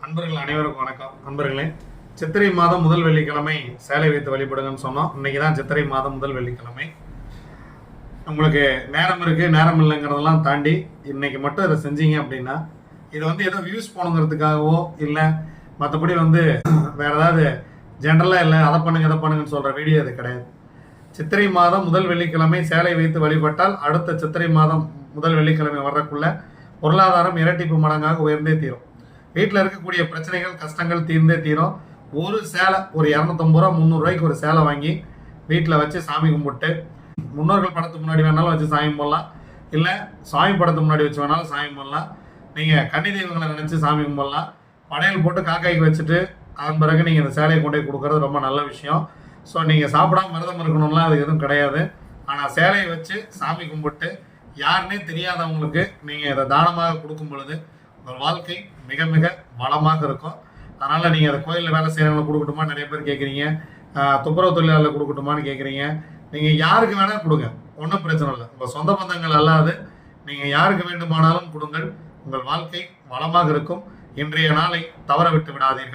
அன்பர்கள் அனைவருக்கும் வணக்கம். நண்பர்களே, சித்திரை மாதம் முதல் வெள்ளிக்கிழமை சேலை வைத்து வழிபடுங்கன்னு சொன்னோம். இன்னைக்கு தான் சித்திரை மாதம் முதல் வெள்ளிக்கிழமை. உங்களுக்கு நேரம் இருக்கு நேரம் இல்லைங்கிறதெல்லாம் தாண்டி இன்னைக்கு மட்டும் இதை செஞ்சீங்க அப்படின்னா, இது ஏதோ வியூஸ் போகணுங்கிறதுக்காகவோ இல்லை மற்றபடி வேற ஏதாவது ஜென்ரலாக இல்லை அதை பண்ணுங்க இதை பண்ணுங்கன்னு சொல்ற வீடியோ இது கிடையாது. சித்திரை மாதம் முதல் வெள்ளிக்கிழமை சேலை வைத்து வழிபட்டால் அடுத்த சித்திரை மாதம் முதல் வெள்ளிக்கிழமை வர்றதுக்குள்ள பொருளாதாரம் இரட்டிப்பு மடங்காக உயர்ந்தே தீரும். வீட்டில் இருக்கக்கூடிய பிரச்சனைகள் கஷ்டங்கள் தீர்ந்தே தீரும். ஒரு சேலை ஒரு 250 ரூபா 300 ரூபாய்க்கு ஒரு சேலை வாங்கி வீட்டில் வச்சு சாமி கும்பிட்டு, முன்னோர்கள் படத்துக்கு முன்னாடி வேணாலும் வச்சு சாமி போடலாம், இல்லை சாமி படத்துக்கு முன்னாடி வச்சு வேணாலும் சாமி போடலாம். நீங்கள் கன்னி தெய்வங்களை நினச்சி சாமி கும்பிடலாம். படையல் போட்டு காக்காய்க்கு வச்சுட்டு அதன் பிறகு நீங்கள் இந்த சேலையை கொண்டு போய் கொடுக்கறது ரொம்ப நல்ல விஷயம். ஸோ நீங்கள் சாப்பிடாம விரதம் இருக்கணும்லாம் அது எதுவும் கிடையாது. ஆனால் சேலையை வச்சு சாமி கும்பிட்டு யாருன்னே தெரியாதவங்களுக்கு நீங்கள் இதை தானமாக கொடுக்கும் பொழுது உங்கள் வாழ்க்கை மிக மிக வளமாக இருக்கும். அதனால் நீங்கள் அதை கோயிலில் வேலை செய்கிறவங்களை கொடுக்கட்டுமா நிறைய பேர் கேட்குறீங்க, துப்புரவு தொழிலாளர் கொடுக்கட்டுமான்னு கேட்குறீங்க. நீங்கள் யாருக்கு வேணால் கொடுங்க, ஒன்றும் பிரச்சனை இல்லை. உங்கள் சொந்த பந்தங்கள் அல்லாது நீங்கள் யாருக்கு வேண்டுமானாலும் கொடுங்கள். உங்கள் வாழ்க்கை வளமாக இருக்கும். இன்றைய நாளை தவற விட்டு விடாதீர்கள்.